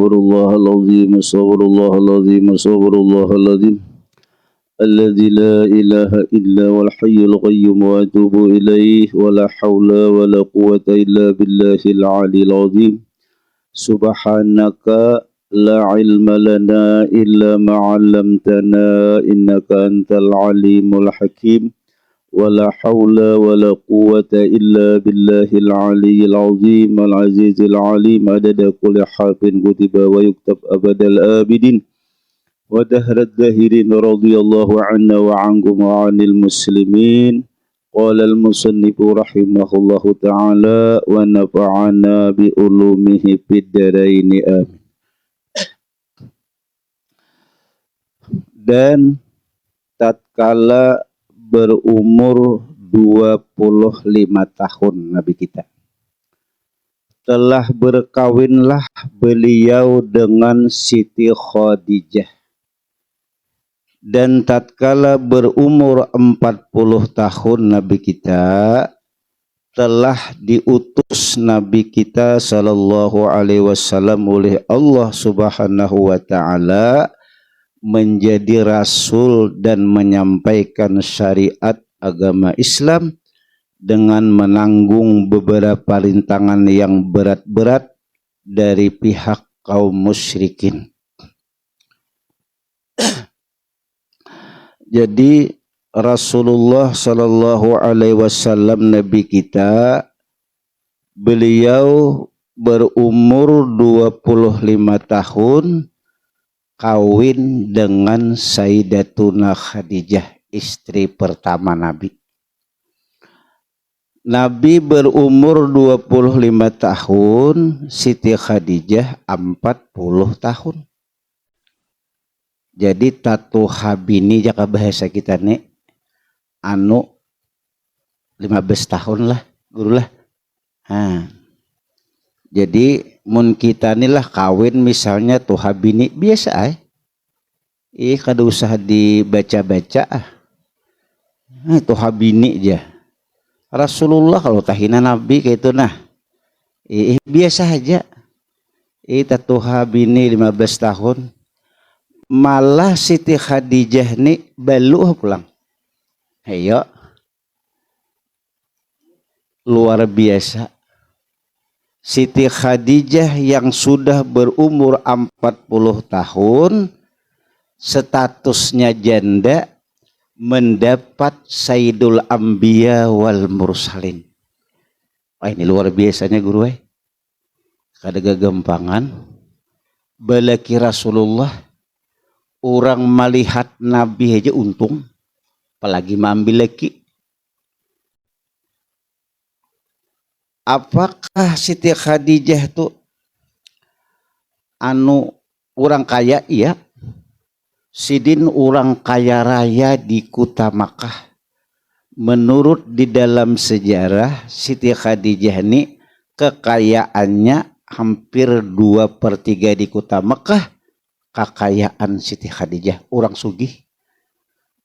الله العظيم صبر الله العظيم صبر الله العظيم الذي لا إله إلا هو الحي القيوم وأتوب إليه ولا حول ولا قوة إلا بالله العلي العظيم سبحانك لا علم لنا إلا ما علمتنا إنك أنت العليم الحكيم ولا حول ولا قوة إلا بالله العلي العظيم العزيز العليم عدد كل حرف كتب ويكتب أبد الآبدين ودهر الداهرين رضي الله عنا وعنكم وعن المسلمين قال المصنف رحمه الله تعالى ونفعنا بعلومه في الدارين آمين. Dan tatkala berumur 25 tahun Nabi kita telah berkawinlah beliau dengan Siti Khadijah, dan tatkala berumur 40 tahun Nabi kita telah diutus Nabi kita sallallahu alaihi wasallam oleh Allah Subhanahu wa taala menjadi rasul dan menyampaikan syariat agama Islam dengan menanggung beberapa rintangan yang berat-berat dari pihak kaum musyrikin. Jadi Rasulullah sallallahu alaihi wasallam Nabi kita, beliau berumur 25 tahun kawin dengan Sayyidatuna Khadijah, istri pertama Nabi. Nabi berumur 25 tahun, Siti Khadijah 40 tahun. Jadi tatu habini jaka bahasa kita nih anu 15 tahun lah guru lah. Jadi mun kita nih lah kawin misalnya tuh habini biasa kada usah dibaca-baca tuh habini aja. Rasulullah kalau tahina Nabi kayak itu biasa aja. Tuh habini 15 tahun. Malah Siti Khadijah nih balu pulang. Ayo. Luar biasa. Siti Khadijah yang sudah berumur 40 tahun, statusnya janda, mendapat Sayyidul Anbiya wal Mursalin. Ini luar biasanya guru kada gagampangan. Balaki Rasulullah, orang melihat Nabi aja untung, apalagi mambil lagi. Apakah Siti Khadijah itu orang kaya? Iya. Sidin orang kaya raya di kota Makkah. Menurut di dalam sejarah, Siti Khadijah ini kekayaannya hampir 2/3 di kota Makkah. Kekayaan Siti Khadijah, orang sugih.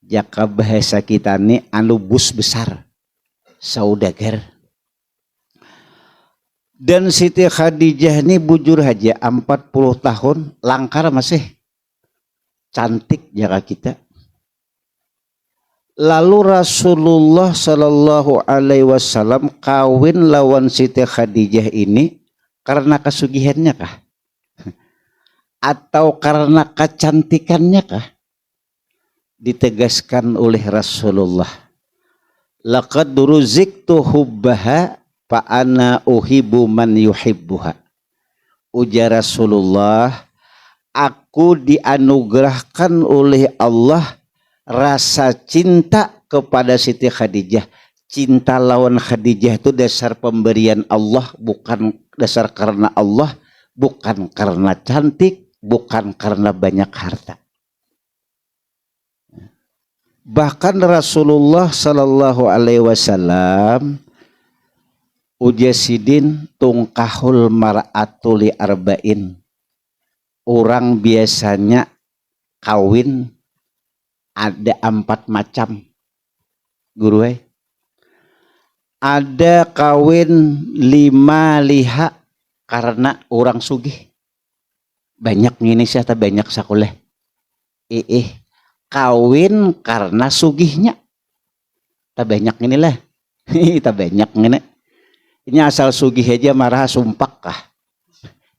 Jaka bahasa kita ini bus besar, saudagar. Dan Siti Khadijah ini bujur aja 40 tahun langkar masih cantik jaka kita. Lalu Rasulullah sallallahu alaihi wasallam kawin lawan Siti Khadijah ini karena kesugihannya kah? Atau karena kecantikannya kah? Ditegaskan oleh Rasulullah. Laqad ruziktu hubbaha fa ana uhibbu man yuhibbuha. Ujar Rasulullah, aku dianugerahkan oleh Allah rasa cinta kepada Siti Khadijah. Cinta lawan Khadijah itu dasar pemberian Allah, bukan dasar karena Allah, bukan karena cantik, bukan karena banyak harta. Bahkan Rasulullah sallallahu alaihi wasallam ujasidin tungkahul mar'atuli arba'in. Orang biasanya kawin ada 4 macam. Guru ada kawin 5 liha karena orang sugih. banyak ngini sih atau banyak sakuleh. Kawin karena sugihnya. Tak banyak ngini lah. Tak banyak ngini. Ini asal sugih aja marah sumpak kah?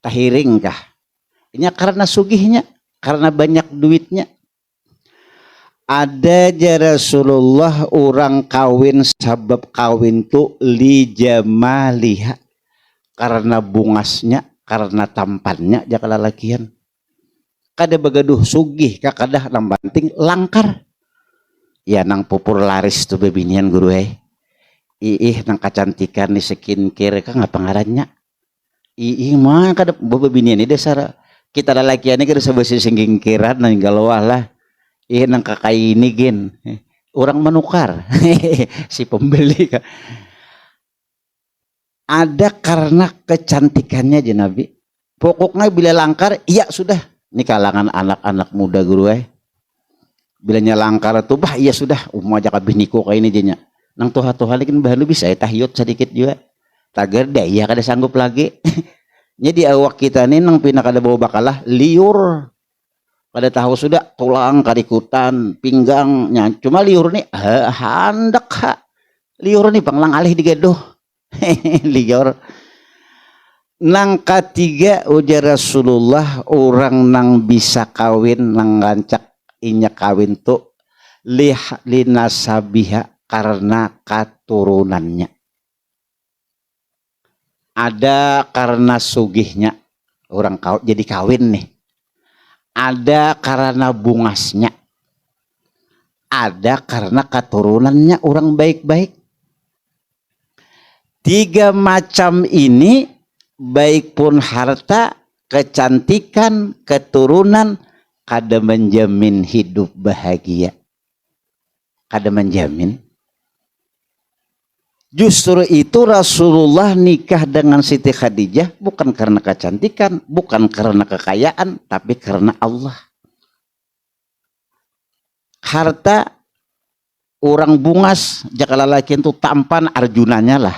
Tahiring kah? Ini karena sugihnya, karena banyak duitnya. Ada aja Rasulullah orang kawin sabab kawin tu li jamaliha, karena bungasnya, karena tampannya jaka lalakian. Kada begaduh sugih kakadah nang banting langkar. Ya nang pupur laris tu bebinian guru nang kecantikan ni skincare ka ngapa ngarannya? Mah kada bebinian ni dasar kita lalakian ni kada sabesi skincare nang galawah lah. Nang kakaini gen. Orang menukar. Si pembeli ka. Ada karena kecantikannya aja Nabi. Pokoknya bila langkar, iya sudah. Ini kalangan anak-anak muda guru bilanya langkar tuh bah iya sudah umma aja kabiniku kayak ini jenya nang tuha-tuha lagi bahan lu bisa tahiyut sedikit juga tagar daya kada sanggup lagi jadi awak kita nih nang pina kada bawa bakalah liur kada tahu sudah tulang karikutan pinggangnya cuma liur nih handak liur nih panglang alih digaduh liur nang ketiga ujar Rasulullah orang nang bisa kawin nang ngancak inya kawin tuh linasabiha karena keturunannya. Ada karena sugihnya orang jadi kawin nih. Ada karena bungasnya. Ada karena keturunannya orang baik-baik. 3 macam ini baik pun harta, kecantikan, keturunan kada menjamin hidup bahagia. Kada menjamin. Justru itu Rasulullah nikah dengan Siti Khadijah bukan karena kecantikan, bukan karena kekayaan, tapi karena Allah. Harta orang bungas, jaka lelaki itu tampan arjunanya lah.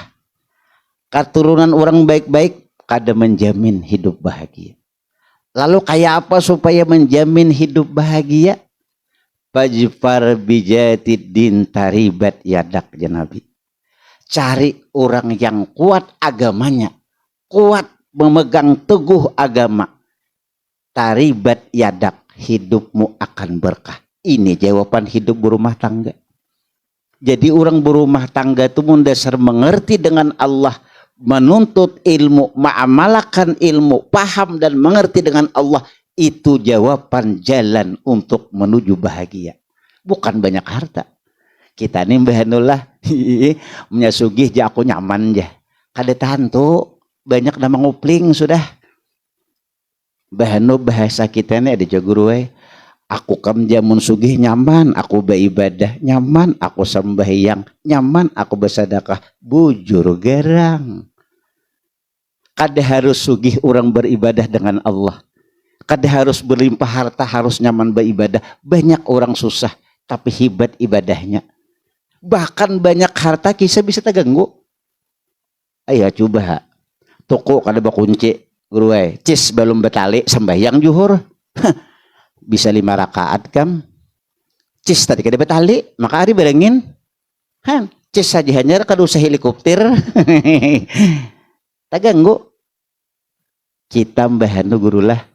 Keturunan orang baik-baik kada menjamin hidup bahagia. Lalu kayak apa supaya menjamin hidup bahagia? Fajfar bijatid din taribat yadak ya Nabi. Cari orang yang kuat agamanya. Kuat memegang teguh agama. Taribat yadak, hidupmu akan berkah. Ini jawaban hidup berumah tangga. Jadi orang berumah tangga itu mendasar mengerti dengan Allah. Menuntut ilmu, mengamalkan ilmu, paham dan mengerti dengan Allah, itu jawaban jalan untuk menuju bahagia. Bukan banyak harta. Kita ini bahanullah menyasugih ja aku nyaman ja. Kada tahan tuh banyak nama ngupling sudah. Bahanu bahasa kita ini ada jaguru aku kam jamun sugih nyaman, aku beribadah nyaman, aku sembahyang nyaman, aku bersedekah bujur gerang. Kada harus sugih orang beribadah dengan Allah. Kada harus berlimpah harta, harus nyaman beribadah. Banyak orang susah tapi hebat ibadahnya. Bahkan banyak harta kisah bisa terganggu. Ayo coba toko kada bakunci guru cis belum betali sembahyang juhur. Bisa 5 rakaat kam. Cis tadi kada betali, maka hari berengin. Cis saja hanya kada usah helikopter. Taganggu. Kita mbahanu gurulah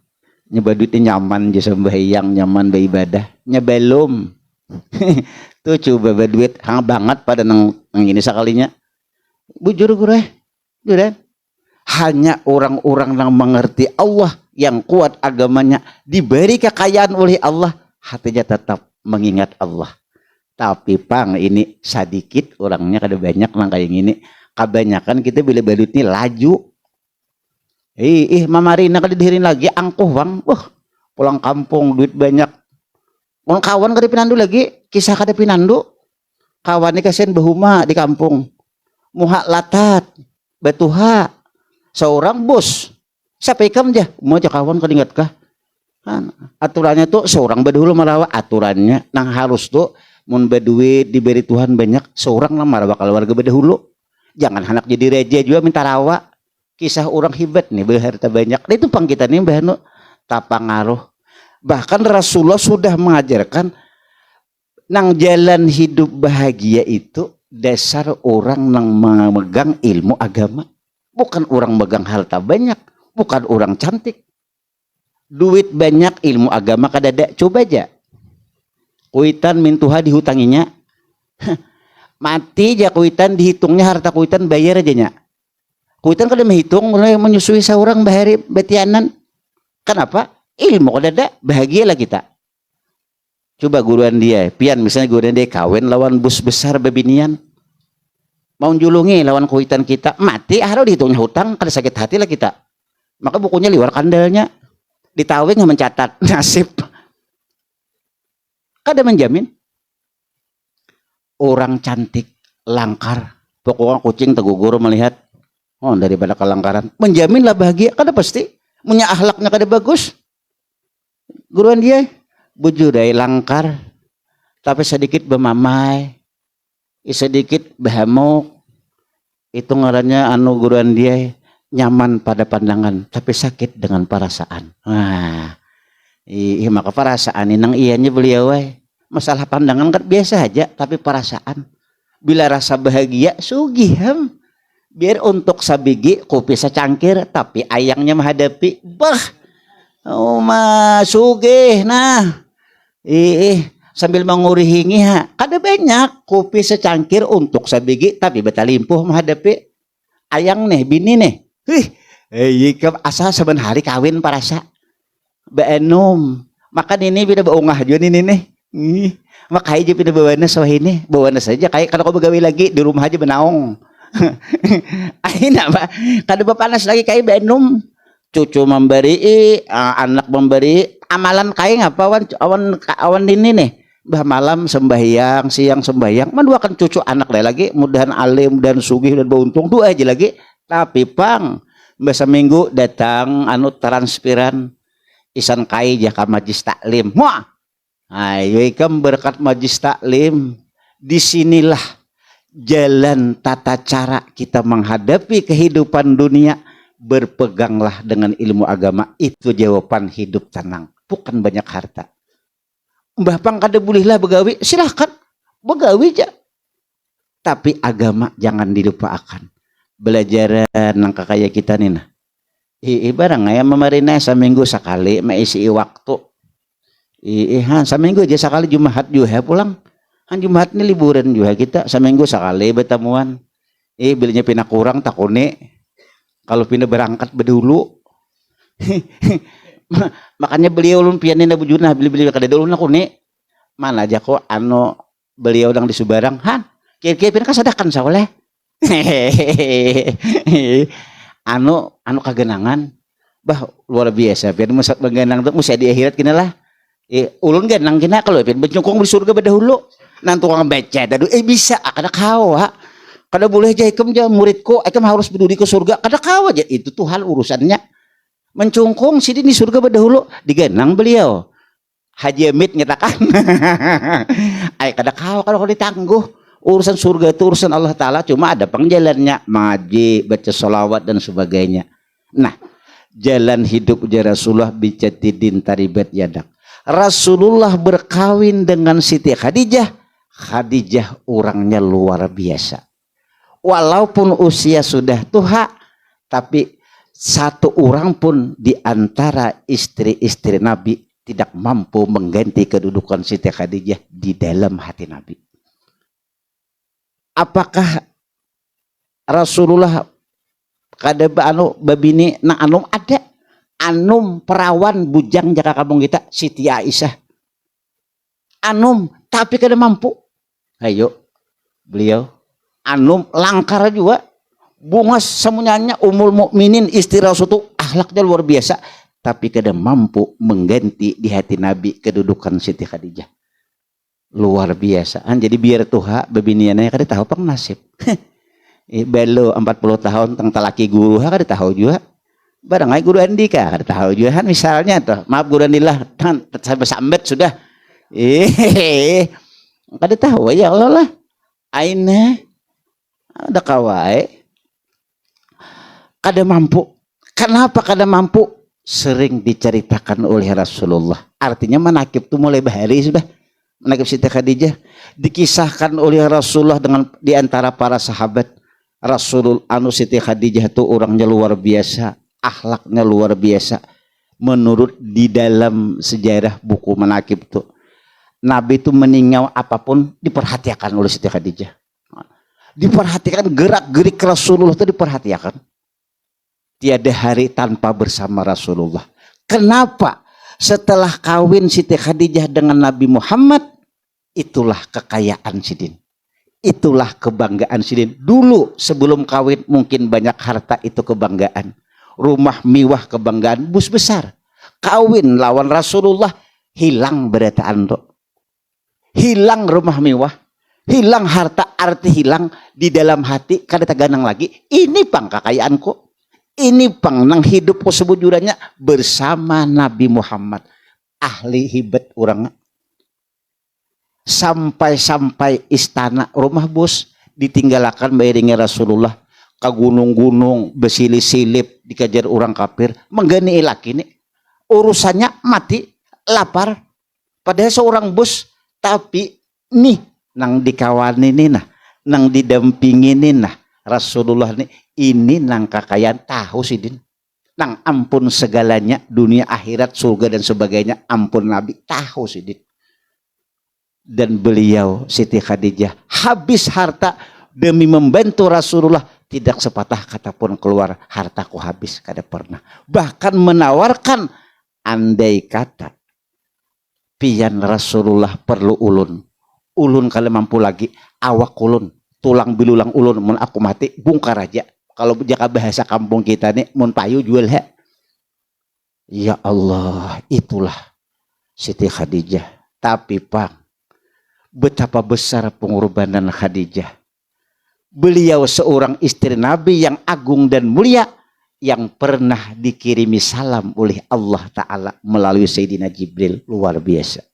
nyoba duitnya nyaman je sembahyang, nyaman beribadah. Nya belum. Tuh coba berduit hang banget pada nang ini sekalinya. Bujur guru Duran. Hanya orang-orang yang mengerti Allah yang kuat agamanya diberi kekayaan oleh Allah, hatinya tetap mengingat Allah. Tapi pang ini sedikit orangnya kada banyak nang kayak gini. Kebanyakan kita bila balut ini laju. Mamarina kada dihirin lagi angkuh bang. Pulang kampung duit banyak. Mau kawan kada pinandu lagi, kisah kada pinandu. Kawan ni kasihan bahuma di kampung. Muha latat, batuha. Seorang bos. Siapa ikam aja? Mau aja kawan kada ingat kah? Aturannya tuh seorang badulu marawa aturannya nang harus tuh mun berduit diberi Tuhan banyak seorang lah marawa keluarga badahulu. Jangan anak jadi raja juga minta rawa. Kisah orang hebat nih berharta banyak. Nah, itu pang kita nih bahanu tapangaruh. Bahkan Rasulullah sudah mengajarkan nang jalan hidup bahagia itu dasar orang nang memegang ilmu agama. Bukan orang megang harta banyak, bukan orang cantik. Duit banyak, ilmu agama kadada. Coba aja. Kuitan mintuha dihutanginya. Mati aja kuitan dihitungnya harta kuitan bayar aja nya. Kuitan kada menghitung mulai menyusui seorang bahari betianan. Kenapa? Ilmu kadada, bahagialah kita. Coba guruan dia, pian misalnya guruan dia kawin lawan bus besar bebinian. Mau julungi lawan kuitan kita, mati harus dihitungnya hutang, kada sakit hati lah kita. Maka bukunya liwar kandalnya. Ditawing mencatat nasib. Kada menjamin. Orang cantik, langkar. Pokoknya kucing tegugur melihat. Oh, daripada kelangkaran. Menjaminlah bahagia, kada pasti. Punya akhlaknya kada bagus. Guruan dia, bujudai langkar. Tapi sedikit bemamai. Sedikit behamuk. Itu ngarannya anu guruan dia nyaman pada pandangan. Tapi sakit dengan perasaan. Nah, maka perasaan inang ianya beliau. Masalah pandangan kan biasa aja. Tapi perasaan. Bila rasa bahagia, sugiham. Biar untuk sabigi kopi secangkir. Tapi ayangnya menghadapi. Bah. Oh sugih nah. Sambil mengurihingi ha. Kada banyak kopi secangkir untuk sabigi tapi betalimpuh menghadapi ayang nih bini nih. Asa saban hari kawin parasa. Beenum. Makan ini bida baungah jud ini nih. Makai aja bida bawana sawah ini. Bawana saja kayak kalau kau begawi lagi di rumah aja benaong. Aina ba kada bapanas lagi kayak beenum. Cucu memberi, anak memberi, amalan kain apa awan ini nih, bah malam sembahyang, siang sembahyang, menduakan cucu anak lagi, mudahan alim dan sugih dan beruntung dua aja lagi, tapi pang, bahasa minggu datang anu transpiran, isan kai jaka majlis taklim, muah, ayo ikam berkat majlis taklim, disinilah jalan tata cara kita menghadapi kehidupan dunia. Berpeganglah dengan ilmu agama, itu jawaban hidup tenang, bukan banyak harta. Mbah pang kada bolehlah begawi, silahkan begawi aja, tapi agama jangan dilupakan. Belajaran nang kakaya kita nih nah, barang ya memarina seminggu sekali maisi waktu, seminggu aja sekali Jumat juga pulang, Jumat ini liburan juga kita, seminggu sekali bertemuan, bilnya pindah kurang takune. Kalau pindah berangkat bedulu, makanya beliau lumpianin na bujuna beli kada dulu aku nih mana aja kok anu beliau dang di Subarang han kira-kira pindah kasadakan saoleh anu kagenangan bah luar biasa pian musat menggenang tuh musa di akhirat kina lah ulun genang kina kalau pian bencungkung di surga bedahulu nang tukang baca dadu bisa kada kawa. Kada boleh aja ikam aja muridku, ikam harus berdiri ke surga. Kada kawa aja itu tuh hal urusannya. Mencungkung sini di surga berdahulu digenang beliau. Haji Amit nyatakan, ay kada kawa kalau ditangguh urusan surga itu urusan Allah Taala cuma ada pengjalannya ngaji, baca sholawat dan sebagainya. Nah, jalan hidup Rasulullah bicatidin taribet yadak. Rasulullah berkawin dengan Siti Khadijah. Khadijah orangnya luar biasa. Walaupun usia sudah tua, tapi satu orang pun di antara istri-istri Nabi tidak mampu mengganti kedudukan Siti Khadijah di dalam hati Nabi. Apakah Rasulullah kada anu babini na anum ada anum perawan bujang jaka kampung kita Siti Aisyah. Anum tapi kada mampu. Ayo beliau anum langkar juga bunga semuanya umul mukminin istri Rasul itu akhlaknya luar biasa tapi kada mampu mengganti di hati Nabi kedudukan Siti Khadijah luar biasa jadi biar tuha bebiniannya kada tahu pang nasib belo 40 tahun tentang talaki guru kada tahu juga barang ay guru Andika kada tahu juga misalnya tuh maaf guru Andillah sampai sambat sudah kada tahu ya Allah lah aina ada kawai kada mampu. Kenapa kada mampu? sering diceritakan oleh Rasulullah. Artinya manakib itu mulai bahari sudah. Manakib Siti Khadijah dikisahkan oleh Rasulullah dengan diantara para sahabat. Rasul Siti Khadijah itu orangnya luar biasa, akhlaknya luar biasa. Menurut di dalam sejarah buku manakib itu, Nabi itu meninggal apapun diperhatikan oleh Siti Khadijah. Diperhatikan gerak-gerik Rasulullah itu diperhatikan. Tiada hari tanpa bersama Rasulullah. Kenapa? Setelah kawin Siti Khadijah dengan Nabi Muhammad, itulah kekayaan Sidin. Itulah kebanggaan Sidin. Dulu sebelum kawin mungkin banyak harta, itu kebanggaan. Rumah mewah kebanggaan, bus besar. Kawin lawan Rasulullah, hilang berataan tuh. Hilang rumah mewah, hilang harta, arti hilang di dalam hati, kada taganang lagi. Ini pang kekayaanku. Ini pang nang hidupku sebujurannya bersama Nabi Muhammad. Ahli hibat orang. Sampai istana rumah bos ditinggalkan bayinya Rasulullah ke gunung-gunung bersilip-silip dikejar orang kafir, menggani laki ini urusannya mati lapar padahal seorang bos, tapi nih nang dikawani nih nah, nang didampingi nih nah Rasulullah nih, ini nang kekayaan tahu Sidin, nang ampun segalanya dunia akhirat surga dan sebagainya, ampun Nabi tahu Sidin. Dan beliau Siti Khadijah habis harta demi membantu Rasulullah, tidak sepatah kata pun keluar, hartaku habis kada pernah. Bahkan menawarkan andai kata pian Rasulullah perlu ulun kalau mampu lagi awak ulun, tulang bilulang ulun mun aku mati bungkar aja. Kalau jaka bahasa kampung kita nih mun payu jual he. Ya Allah, itulah Siti Khadijah. Tapi Pak, betapa besar pengorbanan Khadijah. Beliau seorang istri Nabi yang agung dan mulia, yang pernah dikirimi salam oleh Allah Ta'ala melalui Sayyidina Jibril. Luar biasa.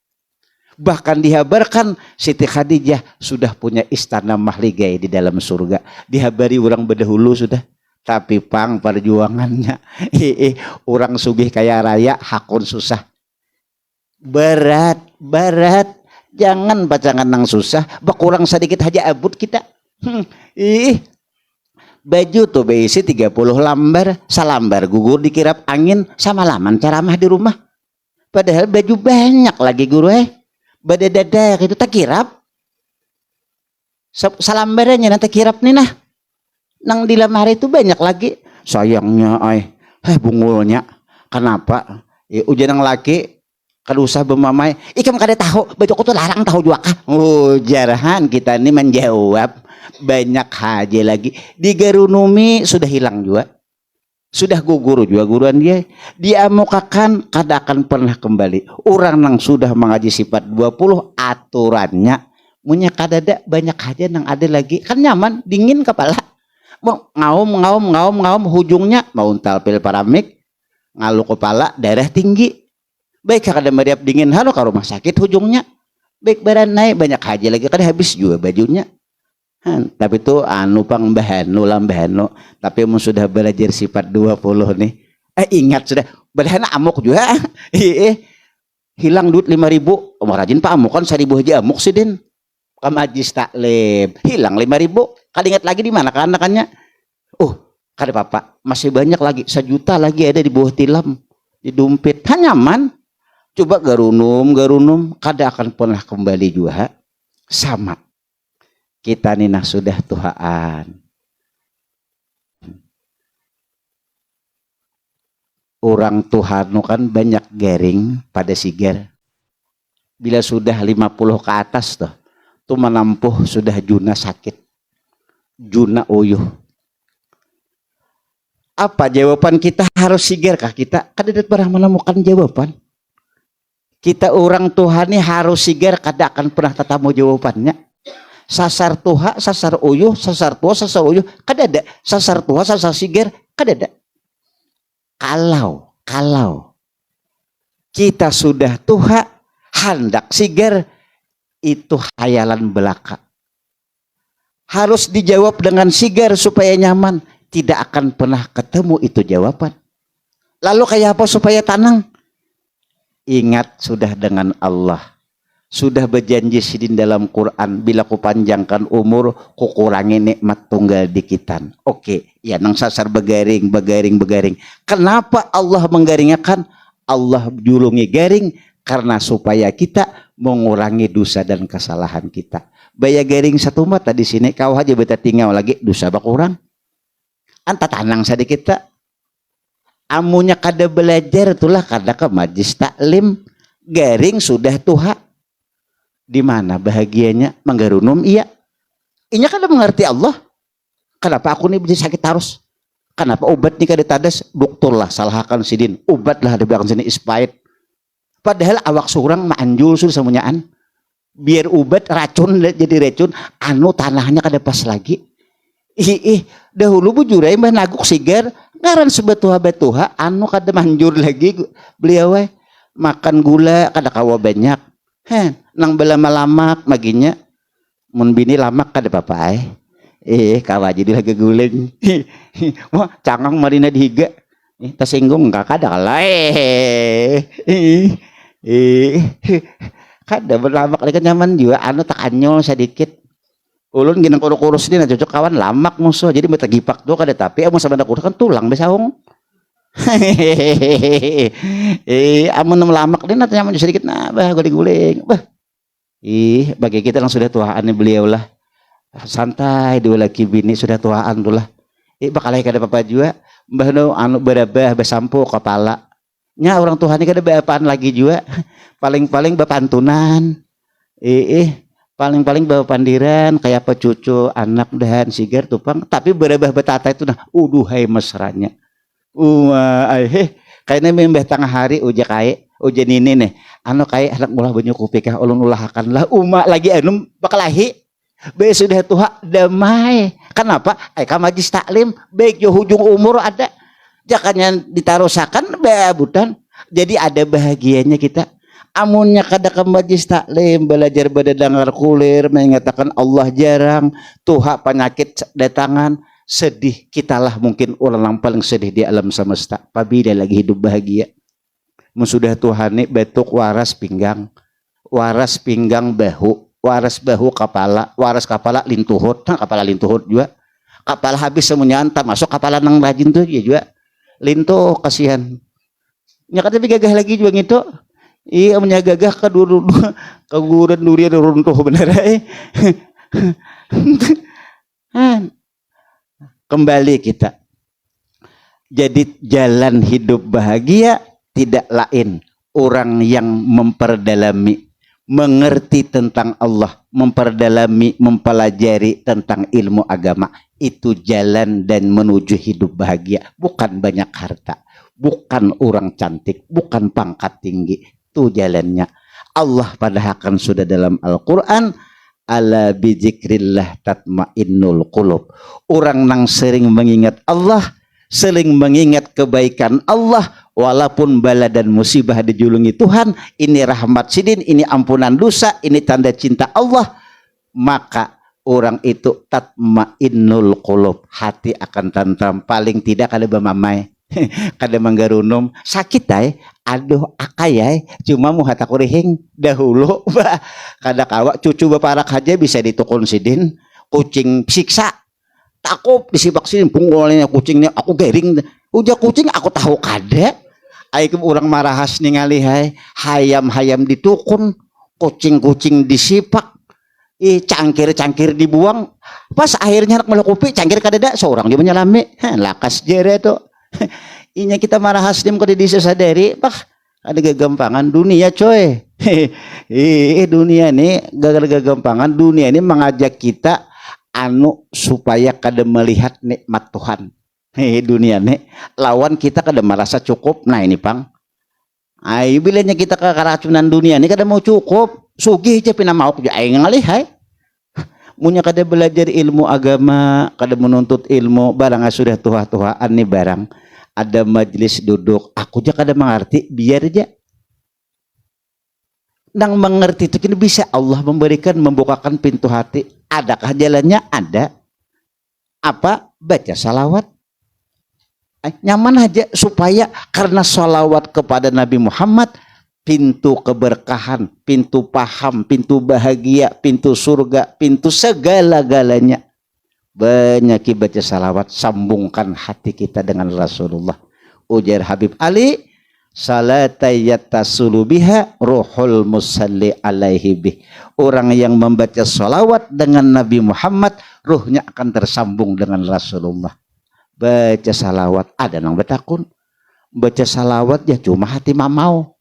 Bahkan dihabarkan Siti Khadijah sudah punya istana mahligai di dalam surga. Dihabari orang berdahulu sudah. Tapi pang perjuangannya orang sugih kaya raya hakun susah. Berat. Jangan pacangan nang susah, berkurang sedikit aja abut kita. Baju tuh berisi 30 lambar, salambar gugur dikirap angin, sama laman ceramah di rumah. Padahal baju banyak lagi guru Badadadak itu tak kirap. Salambarnya nanti kirap nih nah. Nang di lamari itu banyak lagi. Sayangnya bungulnya. Kenapa? Ujian nang laki kalau usah bermamai, ikam kada tahu, bajuku tuh larang tahu juga kah? Jarahan kita ini menjawab banyak aja lagi. Di Garunumi sudah hilang juga, sudah gugur juga guruan dia. Diamukakan kada akan pernah kembali. Orang yang sudah mengaji sifat 20 aturannya, punya kada ada banyak aja yang ada lagi. Kan nyaman, dingin kepala. Mau ngaum, hujungnya mau talpil paramik, ngalu kepala, darah tinggi. Baik kada meriap dingin halo ke rumah sakit hujungnya. Baik badan naik banyak haji lagi kan habis juga bajunya. Tapi itu pang bahanu lambahanu. Tapi mun sudah belajar sifat 20 nih. Ingat sudah badan amuk juga. Hilang duit 5.000. Rajin Pak amuk kan 1.000 aja amuk sih Den. Kamajis taklib. Hilang 5.000. Kada ingat lagi di mana kan anakannya. Kada apa-apa. Masih banyak lagi 1 juta lagi ada di bawah tilam. Di dompet. Nyaman. Coba garunum kada akan pernah kembali juga sama kita nina sudah Tuhan. Orang Tuhan kan banyak garing pada sigar. Bila sudah 50 ke atas tuh menampuh sudah juna sakit, juna uyuh. Apa jawaban kita harus sigar kah kita? Kada pernah menemukan jawaban. Kita orang Tuhan ini harus sigar kada akan pernah tetamu jawabannya. Sasar tuha, sasar uyuh, sasar tua, sasar uyuh, kada ada. Sasar tuha, sasar sigar, kada ada. Kalau kita sudah tuha, hendak sigar, itu hayalan belaka. Harus dijawab dengan sigar supaya nyaman. Tidak akan pernah ketemu itu jawaban. Lalu kayak apa supaya tenang? Ingat sudah dengan Allah. Sudah berjanji sidin dalam Quran, bila ku panjangkan umur, ku kurangi nikmat tunggal dikitan. Oke, ya nang sasar begaring. Kenapa Allah menggaringkan? Allah julungi garing karena supaya kita mengurangi dosa dan kesalahan kita. Baya garing satu mata di sini kau aja beta tinggal lagi dosa bakurang. Anta tanang sedikit tak. Amunya kada belajar itulah kada ke majlis taklim, garing sudah tuha. Di mana bahagianya menggarunum iya. Inya kada mengerti Allah. Kenapa aku nih bisa sakit terus? Kenapa obat nih kada tadas? Dokter lah salahkan sidin. Obat lah di belakang sini ispait. Padahal awak surang manjul sudah semuanyaan. Biar obat racun jadi racun. Anu tanahnya kada pas lagi. Dahulu bujurai mbah naguk sigar. Ngaran sebetuha-betuha. Anu kada manjur lagi. Beliau makan gula kada kawa banyak. Nang belama-lamak maginya. Mun bini lamak kada apa-apa kawa jadi lagi guling. Wah cangang marina dihiga. Tersinggung enggak kada kalah kada berlamak lagi nyaman juga anu tak anyol sedikit. Ulun ginang kurus ini cocok kawan lamak musuh jadi meta gipak tuh kada tapi amun sabanda kurus kan tulang besaung. Amun lamak dia nanti nyaman sedikit nah bah guling-guling bah. Bagi kita yang sudah tuaan beliau lah santai dua laki bini sudah tuaan tuh lah. Bakal kada apa-apa juga mbah no anu berabah besampo kepala. Nya orang Tuhan ini kada beapaan lagi juga. Paling-paling bapantunan. Paling-paling bawa pandiran kayak apa cucu anak dahan sigar tupang tapi berabah betata itu nah uduhai mesranya. Kayaknya membah tengah hari uja nini nih anu kayak anak mulah banyak kupikah ulun ulahakan lah lagi anu bakalahi be sudah tuha damai kenapa ka majlis taklim baik jo hujung umur ada jakanya ditarusakan beabutan jadi ada bahagianya kita amunnya kada ke majlis taklim belajar badadangar kulir mengatakan Allah jarang tuha penyakit datangan sedih kitalah mungkin orang yang paling sedih di alam semesta apabila lagi hidup bahagia sudah Tuhan betuk waras pinggang bahu waras bahu kepala waras kepala lintuhut kepala lintuhut juga kepala habis semuanya anta masuk kepala nang rajin tuh ya juga lintuh kasihan nya kata gagah lagi juga gitu iya punya gagah kaguran durian runtuh bener kembali kita jadi jalan hidup bahagia tidak lain orang yang memperdalami mengerti tentang Allah memperdalami mempelajari tentang ilmu agama itu jalan dan menuju hidup bahagia bukan banyak harta bukan orang cantik bukan pangkat tinggi itu jalannya Allah padahal sudah dalam Al-Quran ala bizikrillah tatmainnul qulub. Orang nang sering mengingat Allah, sering mengingat kebaikan Allah, walaupun bala dan musibah dijulungi Tuhan, ini rahmat sidin, ini ampunan dosa, ini tanda cinta Allah, maka orang itu tatmainnul qulub, hati akan tentram, paling tidak kada bamamai, kada manggarunum, sakit aduh akayai cuma mau hata kurihing dahulu bah kada kawa cucu baparak aja bisa ditukun sidin kucing siksa takut disibak sidin punggolnya kucingnya aku garing uja kucing aku tahu kada aikum orang marahas ningali hayam ditukun kucing disipak cangkir dibuang pas akhirnya anak melakupi cangkir kada seorang dia menyalami lakas jere tuh inya kita marahas dim kode disadari ada gagampangan dunia coy dunia nih gagampangan dunia ini mengajak kita anu supaya kada melihat nikmat Tuhan dunia nih lawan kita kada merasa cukup nah ini pang ay bilanya kita ke keracunan dunia ini kada mau cukup sugih aja pina mau aja aing ngalih munya kada belajar ilmu agama kada menuntut ilmu barang sudah tuha-tuhaan nih barang ada majelis duduk aku aja kada mengerti biar aja nang mengerti itu kini bisa Allah memberikan membukakan pintu hati adakah jalannya ada apa baca salawat Nyaman aja supaya karena sholawat kepada Nabi Muhammad pintu keberkahan, pintu paham, pintu bahagia, pintu surga, pintu segala-galanya. Banyak baca salawat, sambungkan hati kita dengan Rasulullah. Ujar Habib Ali, salatayattasulu biha ruhul musalli alaihi bih. Orang yang membaca salawat dengan Nabi Muhammad, ruhnya akan tersambung dengan Rasulullah. Baca salawat, ada nang betakun. Baca salawat ya cuma hati mau.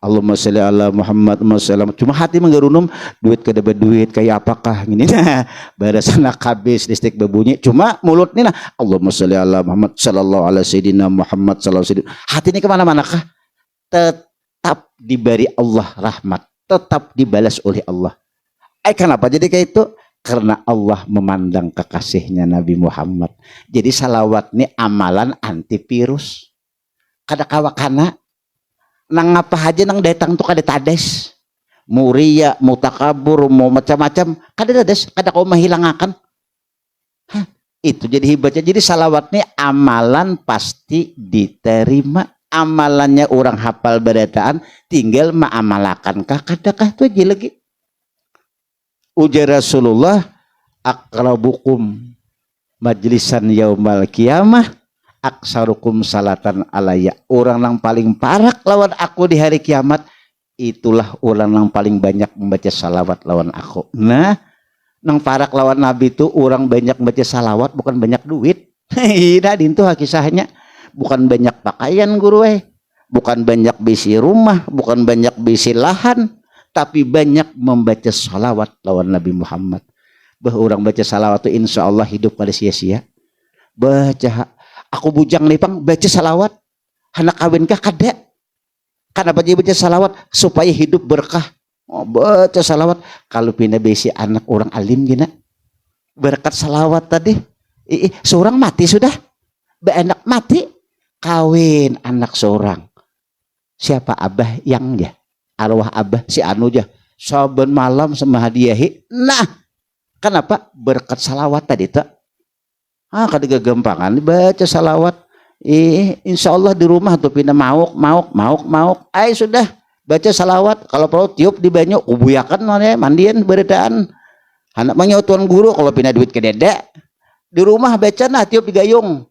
Allahumma sholli ala Muhammad masallam. Cuma hati menggerunum duit ke dapat duit kayak apakah gini nah barasana habis listrik berbunyi cuma mulut nih nah Allahumma sholli ala Muhammad sallallahu alaihi sayyidina Muhammad sallallahu alaihi. Hati ini kemana-mana kah? Tetap diberi Allah rahmat, tetap dibalas oleh Allah. Kenapa jadi kayak itu? Karena Allah memandang kekasihnya Nabi Muhammad. Jadi salawat ini amalan antivirus. Kada kawakana nang apa aja nang datang tuh kada tades, muria, mutakabur, mau macam-macam, kada tades, kada kau menghilangakan. Itu jadi hebatnya. Jadi salawat ini amalan pasti diterima. Amalannya orang hafal berataan, tinggal mengamalkan kah kadakah itu aja lagi. Ujar Rasulullah, akrabukum majlisan yaumal kiamah aksarukum salatan alaya. Orang yang paling parak lawan aku di hari kiamat, itulah orang yang paling banyak membaca salawat lawan aku. Nah, nang parak lawan Nabi itu orang banyak membaca salawat, bukan banyak duit. Nah, itu kisahnya. Bukan banyak pakaian guru, bukan banyak bisi rumah, bukan banyak bisi lahan, tapi banyak membaca salawat lawan Nabi Muhammad. Orang baca salawat itu insya Allah hidup pada sia-sia. Baca aku bujang nih pang baca salawat, anak kawin kah kada? Kenapa dia baca salawat? Supaya hidup berkah. Oh, baca salawat. Kalau pindah besi anak orang alim gina, berkat salawat tadi. Seorang mati sudah, anak mati, kawin anak seorang. Siapa abah yang ya? Arwah abah si anu ja. Saben malam sama hadiahi. Nah, kenapa? Berkat salawat tadi tak? Kada gagampangan baca salawat. Insya Allah di rumah tuh pindah mauk. Sudah baca salawat. Kalau perlu tiup di banyu, ubuyakan mandian beredaan. Anak mangnya tuan guru kalau pindah duit ke dede. Di rumah baca nah tiup di gayung.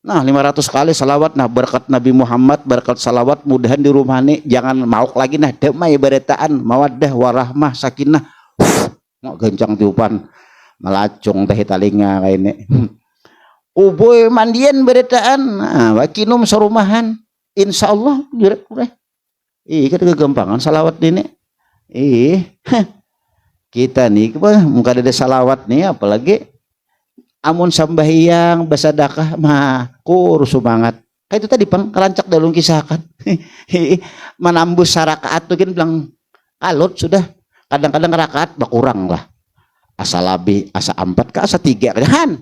Nah 500 kali salawat. Nah berkat Nabi Muhammad, berkat salawat mudahan di rumah nih jangan mauk lagi nah damai beredaan, mawaddah warahmah sakinah. Mau gencang tiupan. Melacung teh talinga kayak ini. Uboy mandian beretaan, wakinum serumahan. Insya Allah jurek kureh. Kita kegampangan salawat ini. Kita nih, muka ada salawat nih, apalagi amun sambahyang basadakah mah kur semangat. Kayak itu tadi pang kerancak dalung kisahkan. Menambus sarakaat tuh kan bilang kalut sudah. Kadang-kadang rakaat berkurang lah. Asa labi, asa 4 ke asa 3 kan.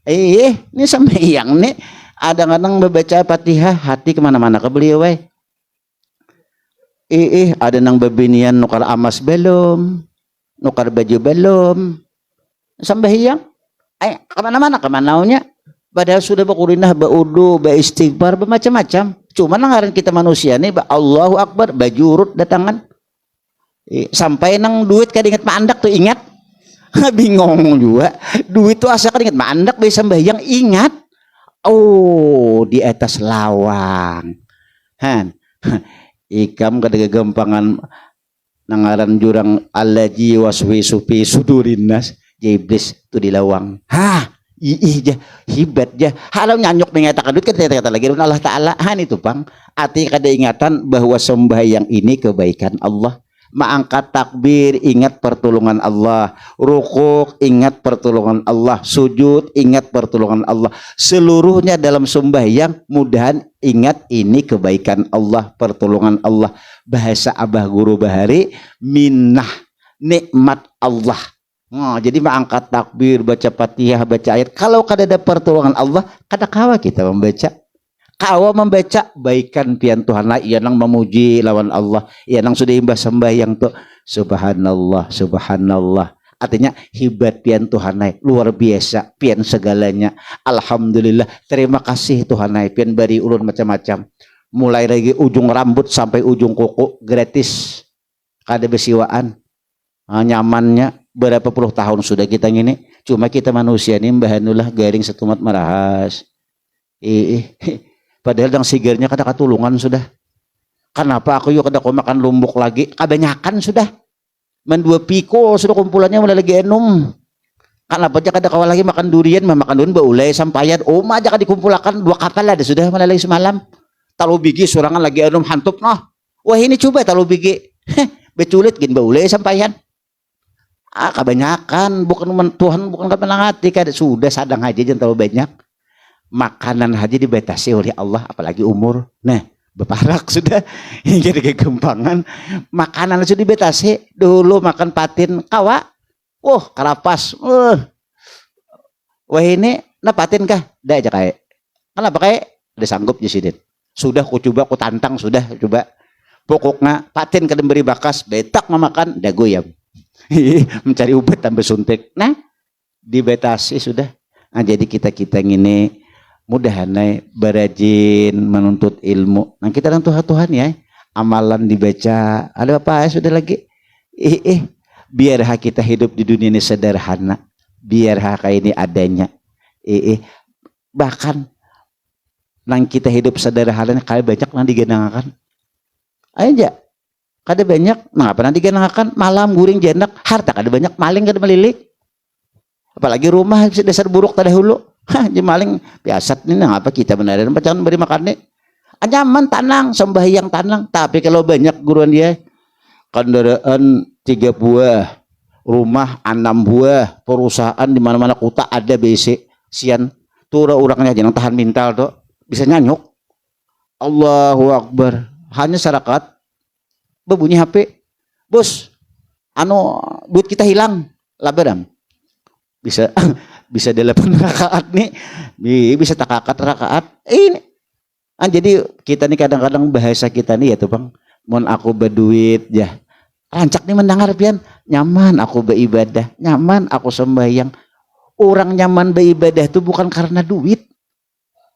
Ini sambahyang nih kadang-kadang membaca Fatihah hati kemana-mana ke beliau ada nang babinian nukar amas belum, nukar baju belum, sambahyang kemana-mana kemanaunya. Padahal sudah bakurinah, baudu, baistighfar, bermacam-macam. Cuma nangaran kita manusia nih, Allahu Akbar, baju urut datangan. Sampai nang duit kadinget mandak tuh ingat. Bingung juga. Duit tuh asa kadinget mandak bisa sembahyang ingat. Oh, di atas lawang. Ikam kada gampangan nangaran jurang allaji waswisu fi sudurinnas. Iblis tuh di lawang. Hibat ja. Halau nyanyuk mengatakan duit kata lagi Allah Ta'ala. Itu pang. Arti kada ingatan bahwa sembahyang ini kebaikan Allah. Mengangkat takbir ingat pertolongan Allah, rukuk ingat pertolongan Allah, sujud ingat pertolongan Allah. Seluruhnya dalam sembahyang mudahan ingat ini kebaikan Allah, pertolongan Allah. Bahasa Abah Guru Bahari minnah nikmat Allah. Jadi mengangkat takbir, baca Fatihah, baca ayat. Kalau kada ada pertolongan Allah, kada kawa kita membaca. Kawa membaca baikan pian Tuhan lah, ia nang memuji lawan Allah, ia nang sudah imbah sembahyang tuh subhanallah subhanallah. Artinya hebat pian Tuhanai, luar biasa pian segalanya. Alhamdulillah, terima kasih Tuhanai pian bari ulun macam-macam. Mulai dari ujung rambut sampai ujung kuku gratis. Kada besiwaan. Nyamannya berapa puluh tahun sudah kita gini. Cuma kita manusia ini bahanulah garing setumat marahas. Padahal yang sigarnya kada katulungan sudah. Kenapa aku yuk kada kau makan lumbuk lagi? Kebanyakan sudah. Mendua piko sudah kumpulannya mulai lagi enum. Kenapa aja kada kau lagi makan durian, makan durian baulai sampayan. Oma aja kada dikumpulkan 2 kapal ada sudah mulai lagi semalam. Talu bigi sorangan lagi enum hantup noh. Wah ini coba talu bigi. Beculit gin baulai sampayan. Kebanyakan bukan Tuhan bukan kemenang hati kada sudah sadang aja jangan terlalu banyak. Makanan aja dibatasi oleh Allah apalagi umur. Nah, beparak sudah jadi kegempangan. Makanan sudah dibatasi. Dulu makan patin kawa. Karapas. Wah ini na patin kah? Dah aja kayak. Kenapa kayak? Udah sanggup Jasidin. Sudah ku coba ku tantang sudah coba. Pokoknya patin kadang beri bakas betak memakan dah goyam. Mencari obat tambah suntik. Nah, dibatasi sudah. Nah, jadi kita ini mudahan berajin menuntut ilmu. Nah kita orang Tuhan ya, amalan dibaca. Ada apa ya sudah lagi? Biar kita hidup di dunia ini sederhana. Biar kayak ini adanya. Bahkan nang kita hidup sederhana kayak banyak nang digenangkan. Aja. Kada banyak, ngapa nanti digenangkan malam guring jenak harta kada banyak maling kada melilik. Apalagi rumah dasar buruk terdahulu. Jadi maling biasa nih ngapa kita beneran jangan beri makan nih. Anyaman tanang sembahyang tanang. Tapi kalau banyak guruan dia kendaraan 3 buah, rumah 6 buah, perusahaan di mana-mana kota ada BC sian tuh orangnya jangan tahan mental tuh bisa nyanyuk. Allahu Akbar. Hanya syarakat berbunyi HP. Bos, duit kita hilang. Labadam. Bisa 8 rakaat nih, bisa takakat rakaat. Ini. Jadi kita nih kadang-kadang bahasa kita nih ya tuh bang, mon aku berduit ya, rancak nih mendengar pian, nyaman aku beribadah, nyaman aku sembahyang. Orang nyaman beribadah itu bukan karena duit.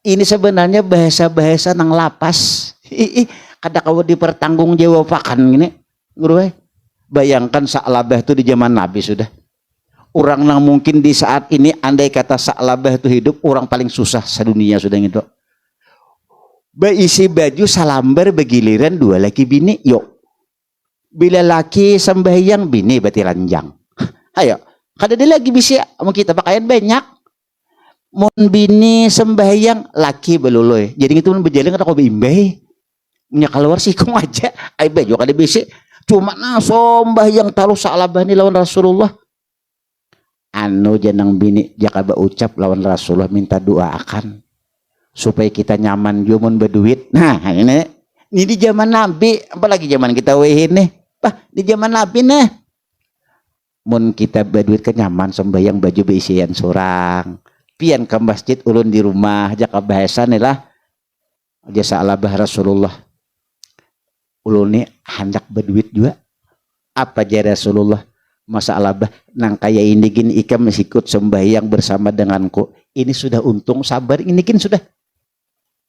Ini sebenarnya bahasa-bahasa nang lapas. Kada kau dipertanggungjawabkan gini, guru. Bayangkan Sa'labah itu di zaman Nabi sudah. Orang yang mungkin di saat ini andai kata Sa'labah itu hidup orang paling susah sedunia sudah gitu. Beisi baju salambar begiliran 2 laki bini yuk. Bila laki sembahyang bini berarti ranjang. Ayo, kada dia lagi bisa mau kita pakaian banyak. Mun bini sembahyang laki beluloy. Jadi itu berjalan kada kau bimbay. Nya keluar sih kong aja. Ai baju kada bisa. Cuma sembahyang taruh Sa'labah ni lawan Rasulullah. Janang bini jaka ucap lawan Rasulullah minta doakan supaya kita nyaman jumun berduit. Nah ini di zaman Nabi apalagi zaman kita ini di zaman Nabi nih mun kita berduit kenyaman sembahyang baju beisian sorang pian ke masjid ulun di rumah jaka bahasa nih lah aja Sa'labah Rasulullah ulun nih hendak berduit juga apa aja Rasulullah masalah nang kaya ini gini ikam ikut sembahyang bersama denganku ini sudah untung sabar ini gini sudah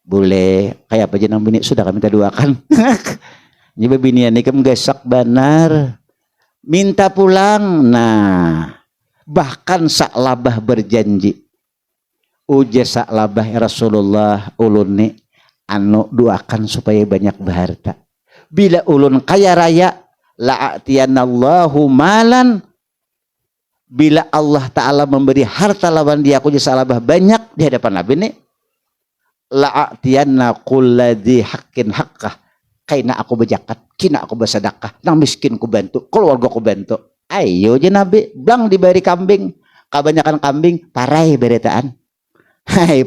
boleh kayak apa aja nang bini sudah kami minta doakan nyoba binian ikam gesak benar minta pulang. Nah bahkan Sa'labah berjanji uja Sa'labah Rasulullah ulun nih doakan supaya banyak berharta bila ulun kaya raya la'atiyanallahu malan bila Allah Ta'ala memberi harta lawan dia aku jadi Sa'labah banyak di hadapan Nabi nih la'atiyanna kulladhi haqqin haqqah kaina aku berzakat kina aku bersedekah nang miskin ku bantu keluarga ku bantu ayo je Nabi blang diberi kambing kebanyakan kambing parai beretaan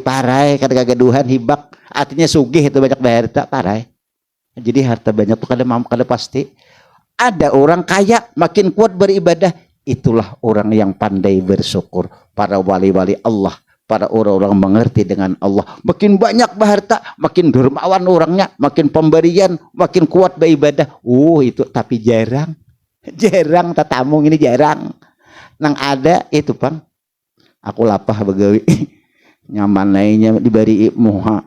parai kada kagaduhan hibak artinya sugih itu banyak harta parai jadi harta banyak tuh kada pasti. Ada orang kaya makin kuat beribadah. Itulah orang yang pandai bersyukur. Para wali-wali Allah. Para orang-orang mengerti dengan Allah. Makin banyak harta. Makin dermawan orangnya. Makin pemberian. Makin kuat beribadah. Itu tapi jarang. Jarang tatamung ini jarang. nang ada itu pang aku lapah begawi nyaman lainnya dibari muha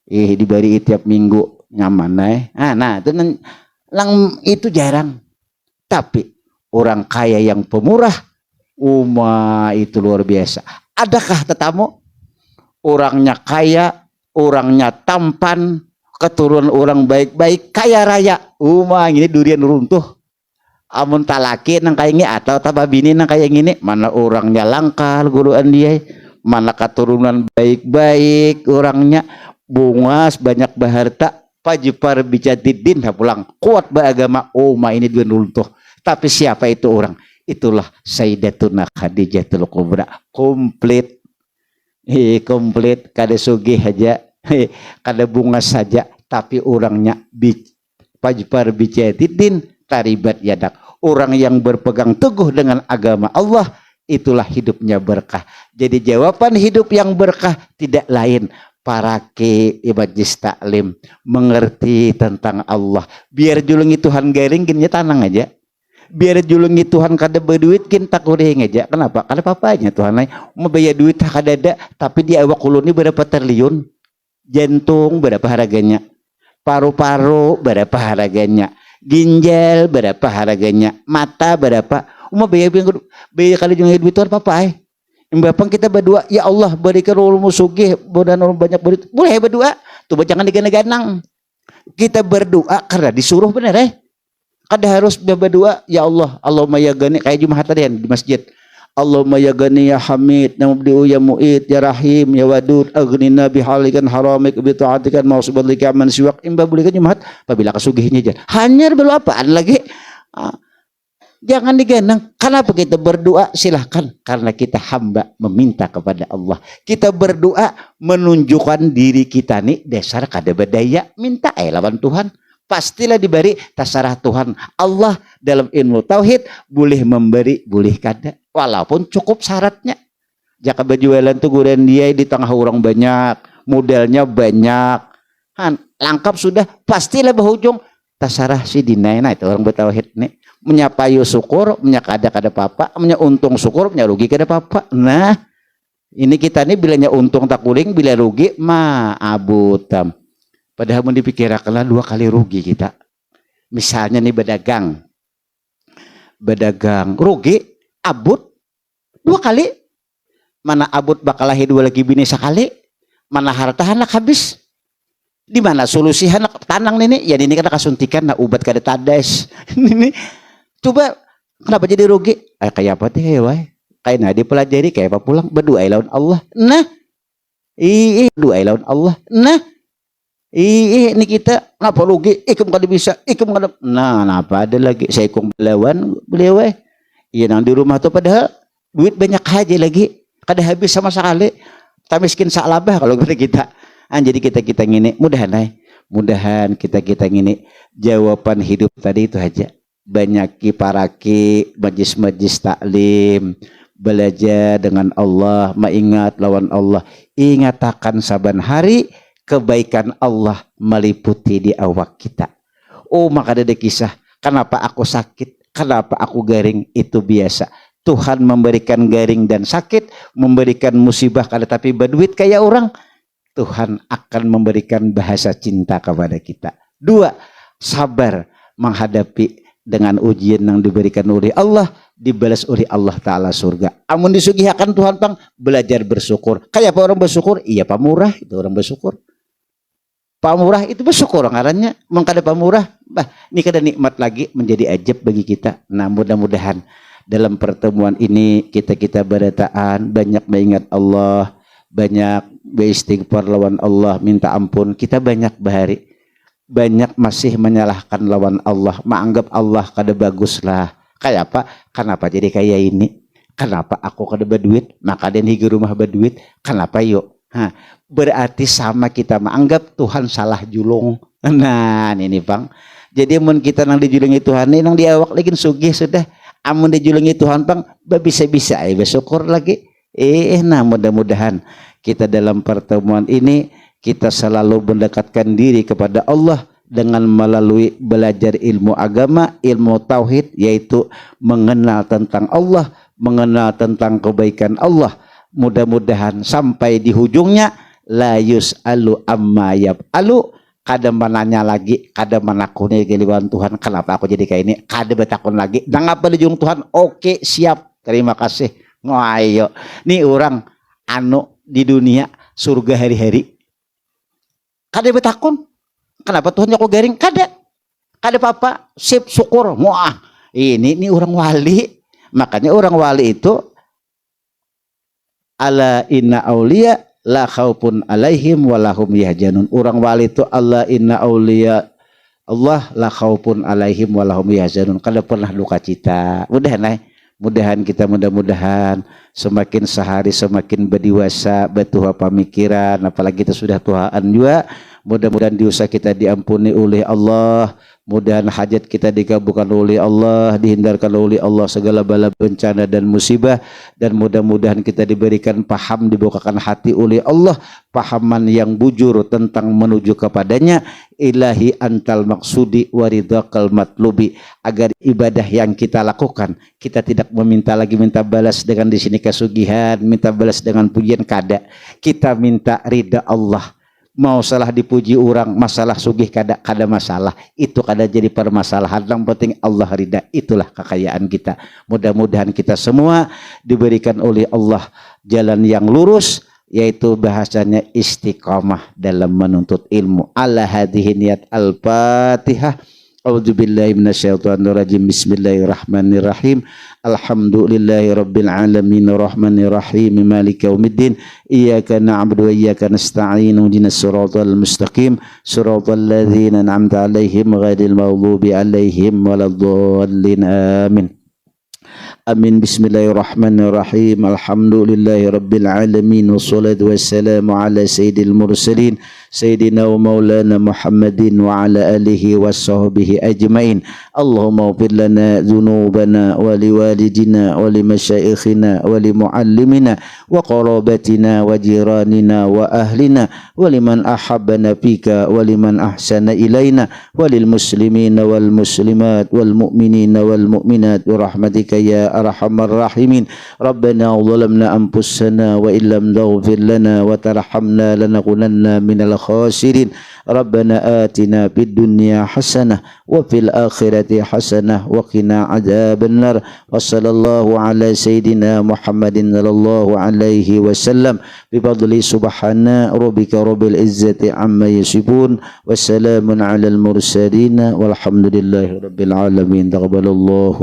dibari tiap minggu nyaman nah itu lang itu jarang. Tapi orang kaya yang pemurah itu luar biasa. Adakah tetamu orangnya kaya, orangnya tampan, keturunan orang baik-baik, kaya raya, ini durian runtuh. Amun talaki nang kayak gini atau tababini nang kayak gini, mana orangnya langkal guluan dia, mana keturunan baik-baik orangnya, bungas banyak baharta, pajipar bijadidin pulang kuat beragama, ini durian runtuh. Tapi siapa itu orang? Itulah Sayyidatuna Khadijatul Kubra, komplit, komplit, kada sugih aja, kada bungas saja, tapi orangnya pajipar bijadidin taribat yadak. Orang yang berpegang teguh dengan agama Allah, itulah hidupnya berkah. Jadi jawaban hidup yang berkah tidak lain para ke majlis taklim mengerti tentang Allah. Biar julungi Tuhan garing gini tanang aja. Biar julungi Tuhan kada berduit kin tak kurang aja. Kenapa? Kada papanya Tuhan mau bayar duit kada ada, tapi di awak ulun ini berapa triliun. Jantung berapa harganya? Paru-paru berapa harganya? Ginjal berapa harganya, mata berapa, bayar kali jeung duit Tuhan apa Mbapang kita berdua, ya Allah berikan ulmu sugih dan banyak berit, boleh berdua tuh jangan diganang-ganang. Kita berdoa karena disuruh benar kada harus berdua ya Allah, Allahumma ya gani kayak Jumat tadi di masjid, Allahumma ya gani ya Hamid, ya Mubdi'u ya Mu'id ya Rahim ya Wadud, aghnina bihalikan haramik bi ta'atikan mausubadlika man siwak. Imba boleh kan Jumat apabila kesugihnya aja hanya berdoa apaan lagi, jangan diganang. Kenapa kita berdoa? Silahkan, karena kita hamba meminta kepada Allah. Kita berdoa menunjukkan diri kita nih dasar kada berdaya, minta lawan Tuhan, pastilah diberi. Terserah Tuhan Allah dalam ilmu tauhid, boleh memberi boleh kada, walaupun cukup syaratnya. Jaka berjualan tuh guren dia di tengah orang banyak, modalnya banyak, lengkap sudah, pastilah berujung terserah si dinai. Nah itu orang bertauhid nih, menyapayu syukur, menyakada kada papa, untung syukur, rugi kada papa. Nah ini kita nih bilanya untung tak kuling, bila rugi abutam. Padahal mau dipikirkanlah 2 kali rugi kita. Misalnya nih bedagang rugi abut 2 kali. Mana abut bakal lahir 2 lagi bini sekali, mana harta anak habis. Di mana solusi anak tanang ini? Ya ini kan kasuntikan na ubat kada tadas. Ini coba kenapa jadi rugi? Kayak apa teh kayak nadi pelajari kayak apa pulang berdoa lawan Allah. Nah, doa lawan Allah. Nah, ini kita kenapa rugi? Ikum kada bisa, ikum kada. Nah, apa ada lagi? Saya ikum belawan beliau iya nang di rumah tuh padahal duit banyak aja lagi. Kada habis sama sekali. Tak miskin salabah kalau kita. Jadi kita ngini mudahan kita ngini jawaban hidup tadi itu aja. Banyak paraki majlis-majlis taklim, belajar dengan Allah, mengingat lawan Allah, ingatakan saban hari kebaikan Allah meliputi di awak kita. Maka ada kisah, kenapa aku sakit, kenapa aku garing, itu biasa. Tuhan memberikan garing dan sakit, memberikan musibah kada tapi berduit kayak orang, Tuhan akan memberikan bahasa cinta kepada kita. 2, sabar menghadapi dengan ujian yang diberikan oleh Allah, dibalas oleh Allah Ta'ala surga. Amun disugihakan Tuhan pang, belajar bersyukur. Kayak apa orang bersyukur? Iya pamurah, itu orang bersyukur. Pamurah itu bersyukur ngarannya. Mengkada pamurah, ini kada nikmat lagi menjadi ajab bagi kita. Nah mudah-mudahan dalam pertemuan ini kita berataan banyak mengingat Allah, banyak beristighfar lawan Allah, minta ampun. Kita banyak bahari, banyak masih menyalahkan lawan Allah, menganggap Allah kada bagus lah. Kayak apa? Kenapa jadi kayak ini? Kenapa aku kada berduit? Maka dan higi rumah berduit. Kenapa yuk? Berarti sama kita menganggap Tuhan salah julung. Nah ini bang. Jadi mun kita nang dijulungi Tuhan ini nang diawak lagi sugih sudah. Amun dijulungi Tuhan bang, bisa-bisa bersyukur lagi. Nah mudah-mudahan kita dalam pertemuan ini kita selalu mendekatkan diri kepada Allah dengan melalui belajar ilmu agama, ilmu tauhid, yaitu mengenal tentang Allah, mengenal tentang kebaikan Allah. Mudah-mudahan sampai di ujungnya la yus'alu amma yaf'alu, kada menanya lagi, kada menakuni keliwan Tuhan, kenapa aku jadi kayak ini, kada betakun lagi, dan apa di ujung Tuhan, oke siap, terima kasih, ayo nih orang anu di dunia surga hari-hari, kada betakun, kenapa Tuhan aku garing, kada apa, sip syukur, wah ini orang wali. Makanya orang wali itu ala inna auliya la khaufun alaihim walahum yahzanun. Orang wali itu Allah inna auliya Allah la khaufun alaihim walahum yahzanun. Kada pernah duka cita. Mudahan kita mudah-mudahan semakin sehari semakin berdewasa, bertuha pemikiran, apalagi kita sudah tuhaan juga. Mudah-mudahan dosa kita diampuni oleh Allah. Mudahan hajat kita dikabulkan oleh Allah, dihindarkan oleh Allah segala bala bencana dan musibah, dan mudah-mudahan kita diberikan paham, dibukakan hati oleh Allah, pahaman yang bujur tentang menuju kepadanya. Ilahi antal maksudi waridhaqal matlubi, agar ibadah yang kita lakukan kita tidak meminta lagi minta balas dengan di sini kesugihan, minta balas dengan pujian, kada. Kita minta ridha Allah. Mau salah dipuji orang, masalah sugih kada masalah, itu kada jadi permasalahan, yang penting Allah ridha, itulah kekayaan kita. Mudah-mudahan kita semua diberikan oleh Allah jalan yang lurus, yaitu bahasanya istiqamah dalam menuntut ilmu. Ala hadhihi niyat al-Fatihah. A'udzubillahi minasyaitonirrajim. Bismillahirrahmanirrahim. Alhamdulillahi rabbil alamin arrahmanir rahim maliki yaumiddin. Iyyaka na'budu wa iyyaka nasta'in. Ihdinas siratal mustaqim. Siratal ladzina an'amta 'alaihim ghairil maghdubi 'alaihim waladdallin. Amin. Amin. Bismillahirrahmanirrahim. Alhamdulillahi rabbil alamin wassalatu wassalamu ala sayyidil mursalin Sayyidina wa maulana Muhammadin wa ala alihi wa sahbihi ajmain. Allahumma ighfir lana dhunubana wa liwalidina wa limasyayikhina wa limuallimina wa qarabatina wa jiranina wa ahlina wa liman ahabbana fika wa liman ahsana ilaina wa lil muslimina wal muslimat wal mu'minina wal mu'minat bi rahmatika ya arhamar rahimin. Rabbana zalamna anfusana wa illam taghfir lana wa tarhamna lanakunanna minal khasirin. Rabbana atina fid dunya hasanah wa fil akhirati hasanah wa qina adzabannar. Wa sallallahu ala sayidina Muhammadin sallallahu alaihi wasallam bi fadli subhana rabbika rabbil izzati amma yasifun wa salamun alal mursalin walhamdulillahi rabbil alamin. Taqabbalallahu